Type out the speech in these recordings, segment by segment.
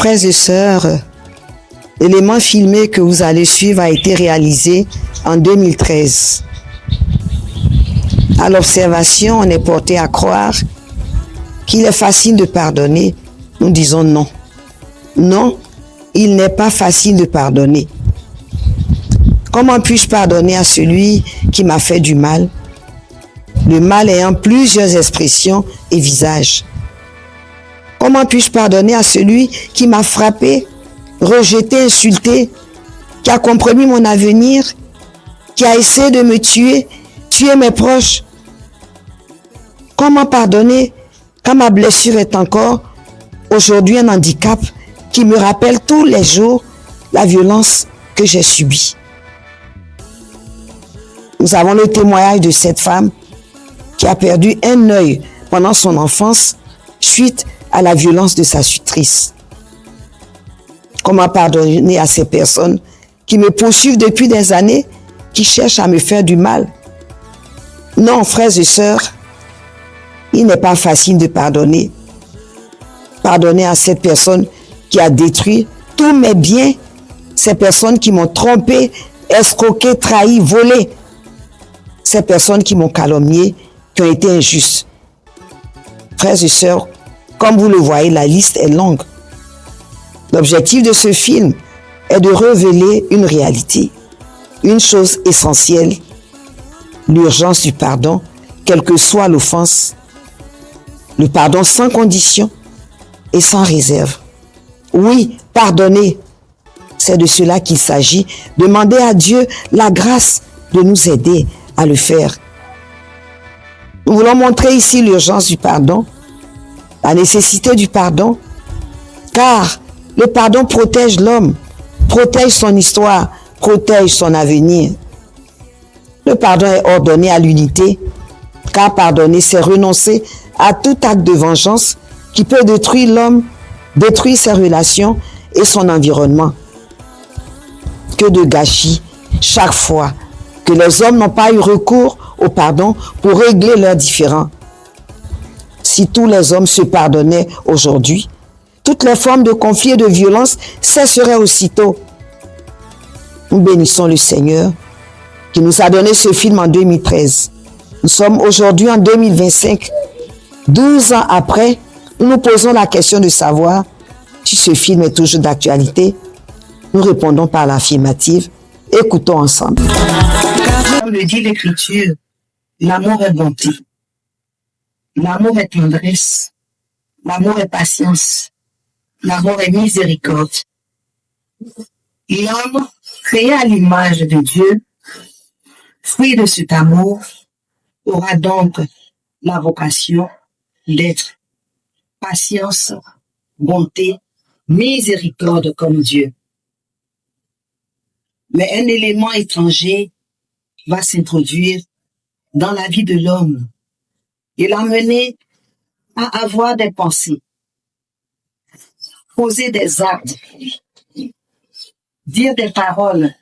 Frères et sœurs, l'élément filmé que vous allez suivre a été réalisé en 2013. À l'observation, on est porté à croire qu'il est facile de pardonner. Nous disons non. Non, il n'est pas facile de pardonner. Comment puis-je pardonner à celui qui m'a fait du mal? Le mal ayant plusieurs expressions et visages. Comment puis-je pardonner à celui qui m'a frappé, rejeté, insulté, qui a compromis mon avenir, qui a essayé de me tuer, tuer mes proches? Comment pardonner quand ma blessure est encore aujourd'hui un handicap qui me rappelle tous les jours la violence que j'ai subie? Nous avons le témoignage de cette femme qui a perdu un œil pendant son enfance suite à la violence de sa tutrice. Comment pardonner à ces personnes qui me poursuivent depuis des années, qui cherchent à me faire du mal? Non, frères et sœurs, il n'est pas facile de pardonner. Pardonner à cette personne qui a détruit tous mes biens, ces personnes qui m'ont trompé, escroqué, trahi, volé, ces personnes qui m'ont calomnié, qui ont été injustes. Frères et sœurs, comme vous le voyez, la liste est longue. L'objectif de ce film est de révéler une réalité, une chose essentielle, l'urgence du pardon, quelle que soit l'offense, le pardon sans condition et sans réserve. Oui, pardonner, c'est de cela qu'il s'agit. Demander à Dieu la grâce de nous aider à le faire. Nous voulons montrer ici l'urgence du pardon, la nécessité du pardon, car le pardon protège l'homme, protège son histoire, protège son avenir. Le pardon est ordonné à l'unité, car pardonner, c'est renoncer à tout acte de vengeance qui peut détruire l'homme, détruire ses relations et son environnement. Que de gâchis chaque fois que les hommes n'ont pas eu recours au pardon pour régler leurs différends. Si tous les hommes se pardonnaient aujourd'hui, toutes les formes de conflit et de violence cesseraient aussitôt. Nous bénissons le Seigneur qui nous a donné ce film en 2013. Nous sommes aujourd'hui en 2025. 12 ans après, nous nous posons la question de savoir si ce film est toujours d'actualité. Nous répondons par l'affirmative. Écoutons ensemble. Car comme le dit l'Écriture, l'amour est bonté, l'amour est tendresse, l'amour est patience, l'amour est miséricorde. L'homme, créé à l'image de Dieu, fruit de cet amour, aura donc la vocation d'être patience, bonté, miséricorde comme Dieu. Mais un élément étranger va s'introduire dans la vie de l'homme et l'amener à avoir des pensées, poser des actes, dire des paroles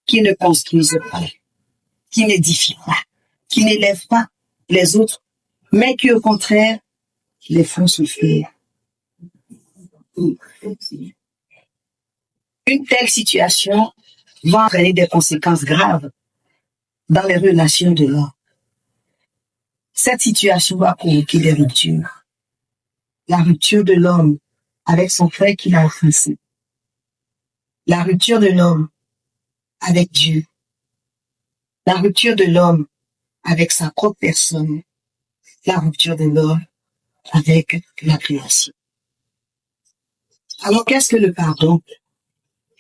qui ne construisent pas, qui n'édifient pas, qui n'élèvent pas les autres, mais qui au contraire les font souffrir. Une telle situation va entraîner des conséquences graves dans les relations de l'homme. Cette situation va provoquer des ruptures. La rupture de l'homme avec son frère qui l'a offensé. La rupture de l'homme avec Dieu. La rupture de l'homme avec sa propre personne. La rupture de l'homme avec la création. Alors, qu'est-ce que le pardon?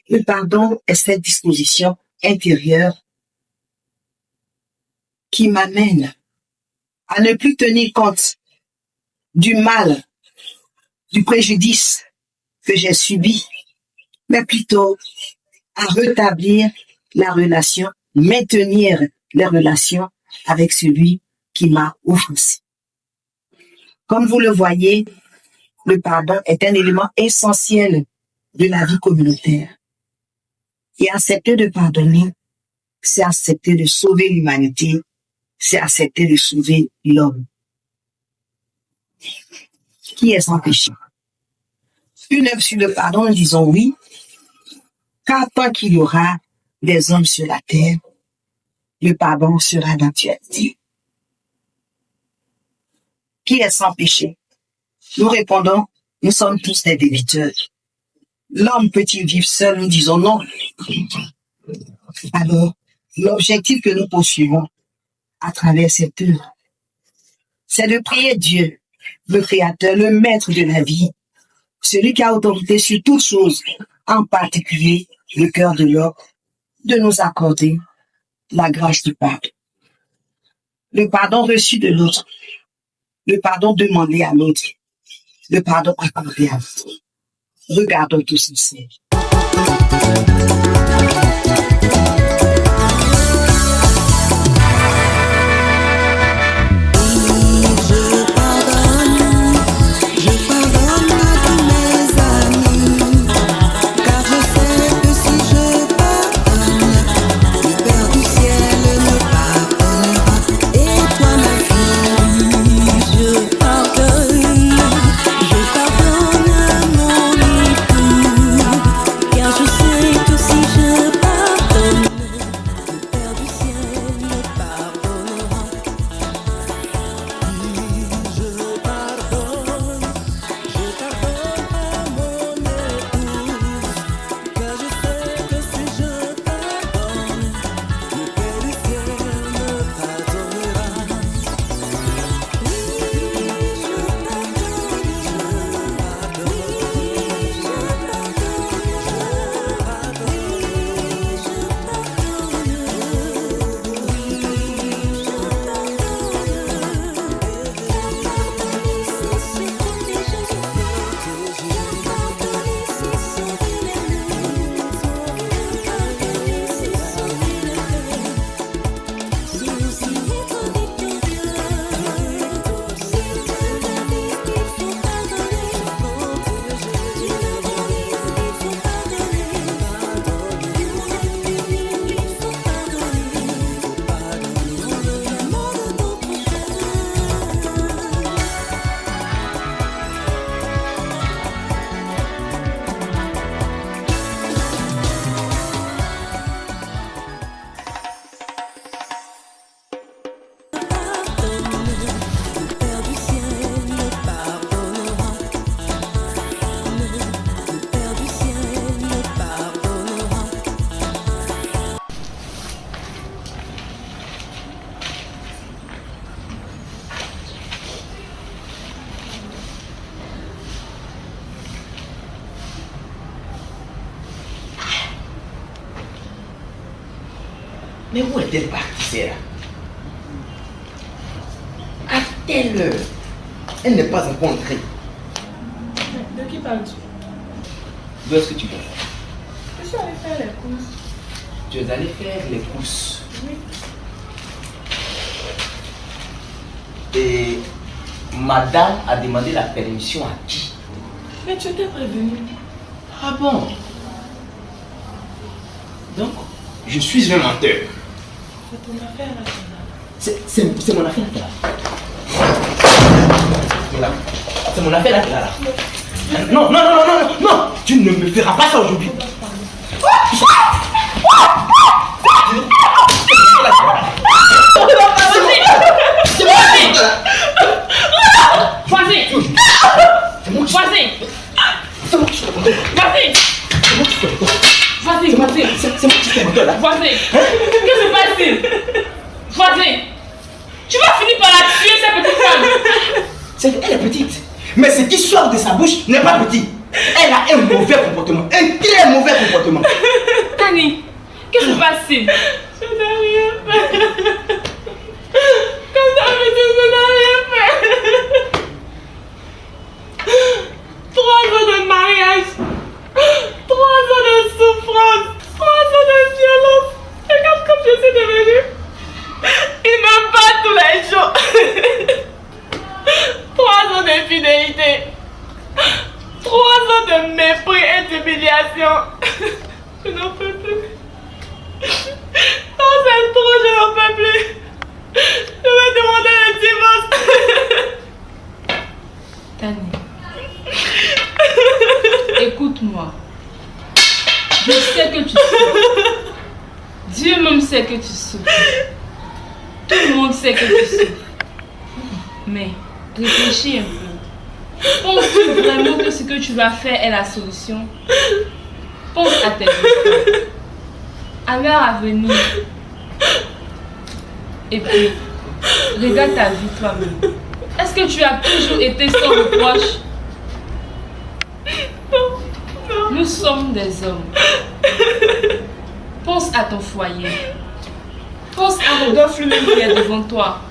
Le pardon est cette disposition intérieure qui m'amène à ne plus tenir compte du mal, du préjudice que j'ai subi, mais plutôt à rétablir la relation, maintenir les relations avec celui qui m'a offensé. Comme vous le voyez, le pardon est un élément essentiel de la vie communautaire. Et accepter de pardonner, c'est accepter de sauver l'humanité, c'est accepter de sauver l'homme. Qui est sans péché? Une œuvre sur le pardon, nous disons oui, car tant qu'il y aura des hommes sur la terre, le pardon sera d'actualité. Qui est sans péché? Nous répondons, nous sommes tous des débiteurs. L'homme peut-il vivre seul? Nous disons non. Alors, l'objectif que nous poursuivons à travers cette œuvre, c'est de prier Dieu, le Créateur, le Maître de la vie, celui qui a autorité sur toutes choses, en particulier le cœur de l'homme, de nous accorder la grâce du pardon. Le pardon reçu de l'autre, le pardon demandé à l'autre, le pardon accordé à l'autre. Regardons tous ceci. Mais où est-elle partie, Sarah? À telle heure, elle n'est pas encore entrée. De qui parles-tu? D'où est-ce que tu vas? Je suis allée faire les courses. Tu es allée faire les courses. Oui. Et madame a demandé la permission à qui? Mais tu t'es prévenu. Ah bon? Donc, je suis un menteur. C'est ton affaire là. C'est mon affaire là. C'est mon affaire là. Non, non, non, non, non, non. Tu ne me feras pas ça aujourd'hui. Vas-y. Vas-y. C'est moi qui suis le Vas-y. Vas-y, vas-y. C'est moi qui suis le là. Vas-y. Qu'est-ce qui se passe-t-il? Vas-y. Tu vas finir par la tuer, cette petite femme. Elle est petite. Mais ce qui sort de sa bouche n'est pas petit. Elle a un mauvais comportement. Un très mauvais comportement. Tani, qu'est-ce qui se passe-t-il? Je n'ai rien fait. Comme ça me dit, je n'ai rien fait. 3 ans de mariage. 3 ans de souffrance. 3 ans de violence. Regarde comme je suis devenue. Il me bat tous les jours. 3 ans d'infidélité. 3 ans de mépris et d'humiliation. Je n'en peux plus. Non, c'est trop, je n'en peux plus. Je vais demander le divorce. Tani. écoute-moi. Je sais que tu souffres. Dieu même sait que tu souffres. Tout le monde sait que tu souffres. Mais réfléchis un peu. Penses-tu vraiment que ce que tu vas faire est la solution? Pense à tes enfants, à leur avenir. Et puis, regarde ta vie toi-même. Est-ce que tu as toujours été sans reproche? Non. Nous sommes des hommes. Pense à ton foyer. Pense à Rodolphe lui-même qui est devant toi.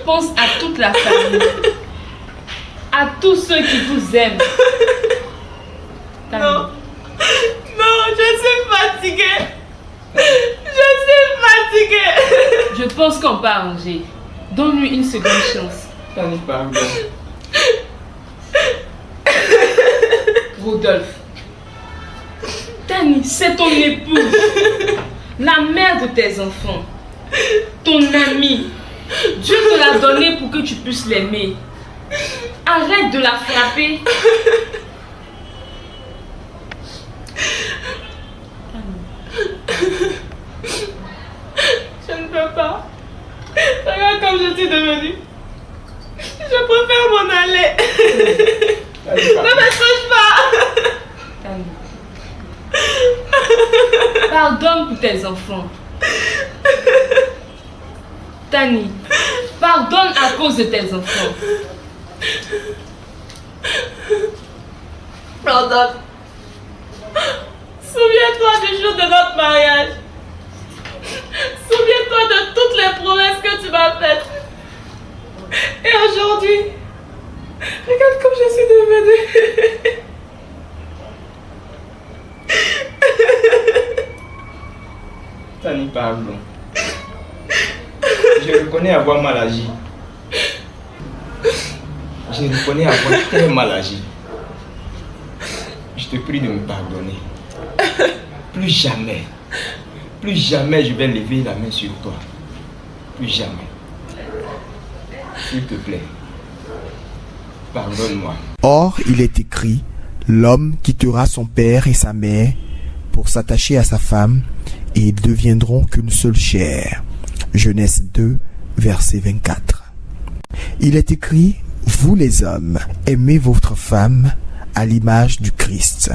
Pense à toute la famille. À tous ceux qui vous aiment. Non. Non, je suis fatiguée. Je suis fatiguée. Je pense qu'on peut arranger. Donne-lui une seconde chance. Tani, pardon. Rodolphe. Tani, c'est ton épouse. La mère de tes enfants. Ton amie. Dieu te l'a donnée pour que tu puisses l'aimer. Arrête de la frapper. Je ne peux pas. Regarde comme je suis devenue. Je préfère m'en aller. Ne me touche pas. Tani. Pardonne pour tes enfants. Tani, pardonne à cause de tes enfants. Pardonne. Souviens-toi du jour de notre mariage. Souviens-toi de toutes les promesses que tu m'as faites. Et aujourd'hui, regarde comme je suis devenue. Tani, pardon. Je reconnais avoir mal agi. Je reconnais avoir très mal agi. Je te prie de me pardonner. Plus jamais je vais lever la main sur toi. Plus jamais. S'il te plaît, pardonne-moi. Or, il est écrit, l'homme quittera son père et sa mère pour s'attacher à sa femme, et ils deviendront qu'une seule chair. Genèse 2, verset 24. Il est écrit, vous les hommes, aimez votre femme à l'image du Christ.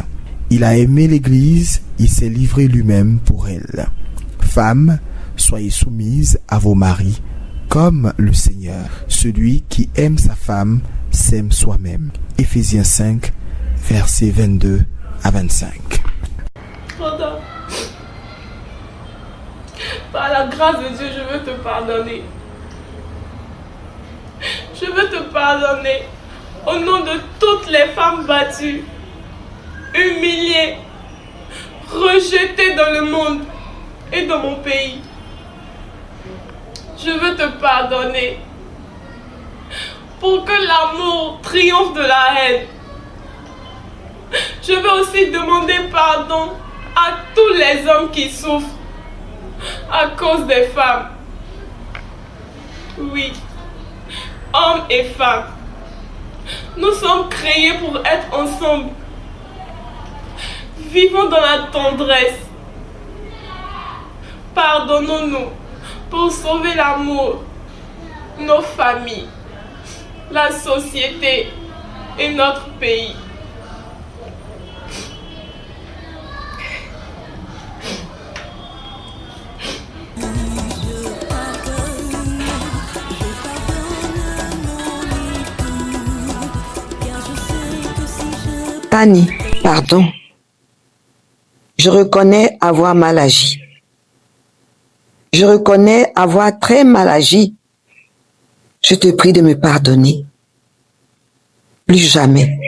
Il a aimé l'Église, il s'est livré lui-même pour elle. Femmes, soyez soumises à vos maris, comme le Seigneur. Celui qui aime sa femme s'aime soi-même. Éphésiens 5, versets 22 à 25. Pardon. Par la grâce de Dieu, je veux te pardonner. Je veux te pardonner au nom de toutes les femmes battues, humiliées, rejetées dans le monde et dans mon pays. Je veux te pardonner pour que l'amour triomphe de la haine. Je veux aussi demander pardon à tous les hommes qui souffrent à cause des femmes. Oui, hommes et femmes, nous sommes créés pour être ensemble. Vivons dans la tendresse. Pardonnons-nous pour sauver l'amour, nos familles, la société et notre pays. Tani, pardon. Je reconnais avoir mal agi. Je reconnais avoir très mal agi. Je te prie de me pardonner. Plus jamais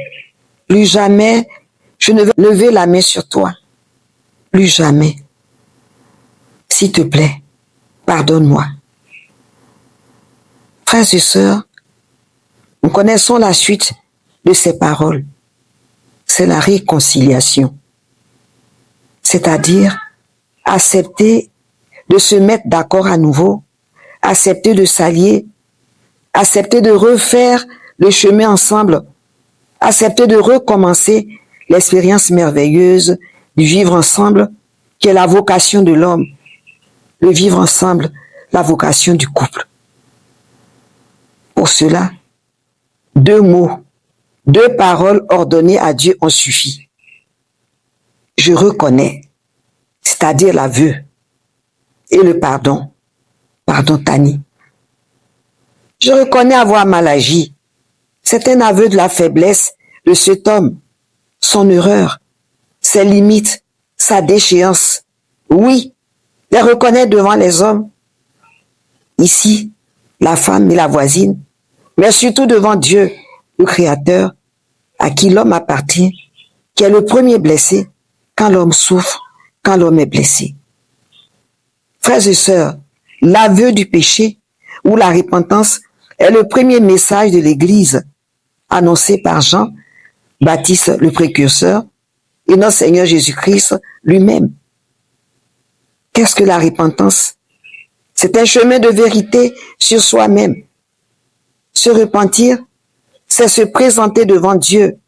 je ne veux lever la main sur toi. Plus jamais. S'il te plaît, pardonne-moi. Frères et sœurs, nous connaissons la suite de ces paroles. C'est la réconciliation. C'est-à-dire accepter de se mettre d'accord à nouveau, accepter de s'allier, accepter de refaire le chemin ensemble, accepter de recommencer l'expérience merveilleuse du vivre ensemble qui est la vocation de l'homme, le vivre ensemble, la vocation du couple. Pour cela, 2 mots, 2 paroles ordonnées à Dieu ont suffi. Je reconnais, c'est-à-dire l'aveu, et le pardon. Pardon, Tani. Je reconnais avoir mal agi. C'est un aveu de la faiblesse de cet homme, son erreur, ses limites, sa déchéance. Oui, les reconnaître devant les hommes. Ici, la femme et la voisine, mais surtout devant Dieu, le Créateur, à qui l'homme appartient, qui est le premier blessé quand l'homme souffre, quand l'homme est blessé. Frères et sœurs, l'aveu du péché ou la repentance est le premier message de l'Église annoncé par Jean Baptiste le précurseur et notre Seigneur Jésus-Christ lui-même. Qu'est-ce que la repentance? C'est un chemin de vérité sur soi-même. Se repentir, c'est se présenter devant Dieu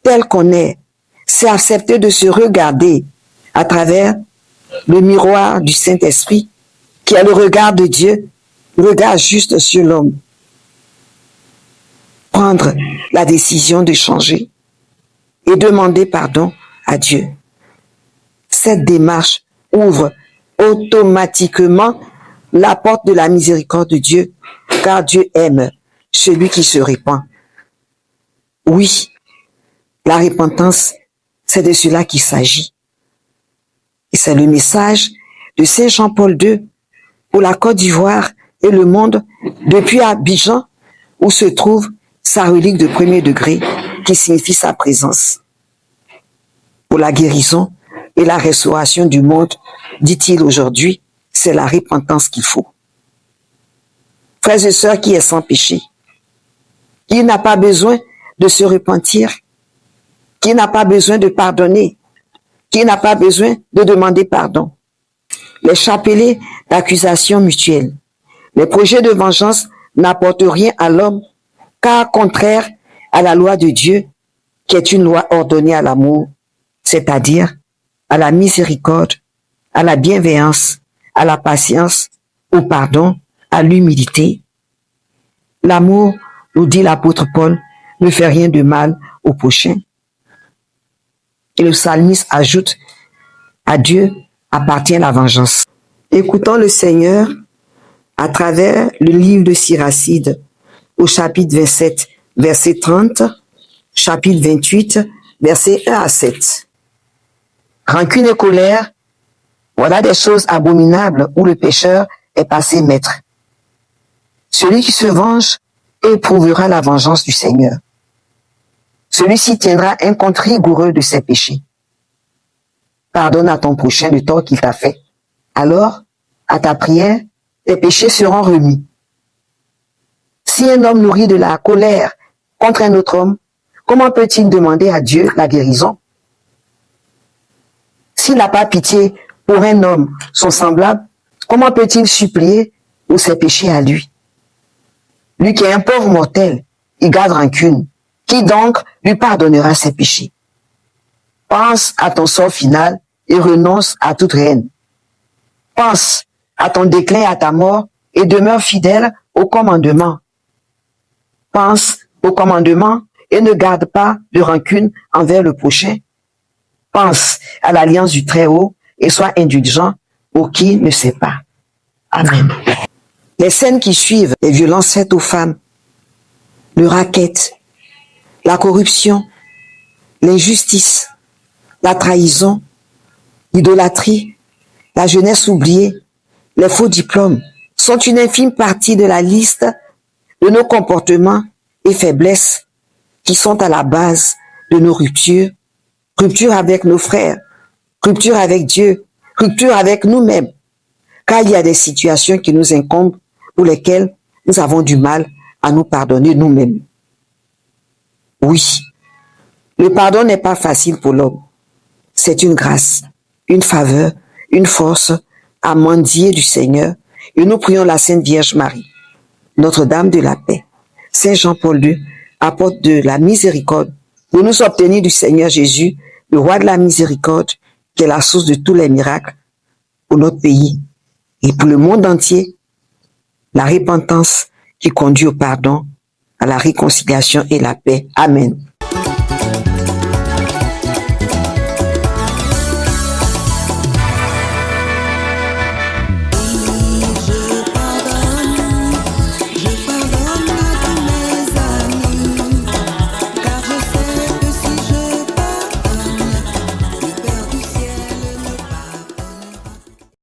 tel qu'on est. C'est accepter de se regarder à travers le miroir du Saint-Esprit qui est le regard de Dieu, le regard juste sur l'homme. Prendre la décision de changer et demander pardon à Dieu. Cette démarche ouvre automatiquement la porte de la miséricorde de Dieu, car Dieu aime celui qui se répand. Oui, la repentance, c'est de cela qu'il s'agit. Et c'est le message de Saint Jean-Paul II pour la Côte d'Ivoire et le monde depuis Abidjan, où se trouve sa relique de 1er degré, qui signifie sa présence. Pour la guérison et la restauration du monde, dit-il aujourd'hui, c'est la repentance qu'il faut. Frères et sœurs, qui est sans péché, qui n'a pas besoin de se repentir, qui n'a pas besoin de pardonner, qui n'a pas besoin de demander pardon. Les chapelets d'accusation mutuelle, les projets de vengeance n'apportent rien à l'homme, car contraire à la loi de Dieu, qui est une loi ordonnée à l'amour, c'est-à-dire à la miséricorde, à la bienveillance, à la patience, au pardon, à l'humilité. L'amour, nous dit l'apôtre Paul, ne fait rien de mal au prochain. Et le psalmiste ajoute, à Dieu appartient la vengeance. Écoutons le Seigneur à travers le livre de Siracide, au chapitre 27, verset 30, chapitre 28, verset 1 à 7. Rancune et colère, voilà des choses abominables où le pécheur est passé maître. Celui qui se venge éprouvera la vengeance du Seigneur. Celui-ci tiendra un compte rigoureux de ses péchés. Pardonne à ton prochain le tort qu'il t'a fait. Alors, à ta prière, tes péchés seront remis. Si un homme nourrit de la colère contre un autre homme, comment peut-il demander à Dieu la guérison? S'il n'a pas pitié pour un homme, son semblable, comment peut-il supplier pour ses péchés à lui? Lui qui est un pauvre mortel, il garde rancune. Qui donc lui pardonnera ses péchés? Pense à ton sort final et renonce à toute haine. Pense à ton déclin et à ta mort et demeure fidèle au commandement. Pense au commandement et ne garde pas de rancune envers le prochain. Pense à l'alliance du Très-Haut et sois indulgent pour qui ne sait pas. Amen. Les scènes qui suivent, les violences faites aux femmes, le racket, la corruption, l'injustice, la trahison, l'idolâtrie, la jeunesse oubliée, les faux diplômes sont une infime partie de la liste de nos comportements et faiblesses qui sont à la base de nos ruptures, rupture avec nos frères, rupture avec Dieu, rupture avec nous-mêmes, car il y a des situations qui nous incombent pour lesquelles nous avons du mal à nous pardonner nous-mêmes. Oui, le pardon n'est pas facile pour l'homme. C'est une grâce, une faveur, une force à mendier du Seigneur. Et nous prions la Sainte Vierge Marie, Notre-Dame de la paix, Saint Jean-Paul II, apôtre de la miséricorde, de nous obtenir du Seigneur Jésus, le roi de la miséricorde, qui est la source de tous les miracles pour notre pays et pour le monde entier, la repentance qui conduit au pardon, à la réconciliation et la paix. Amen.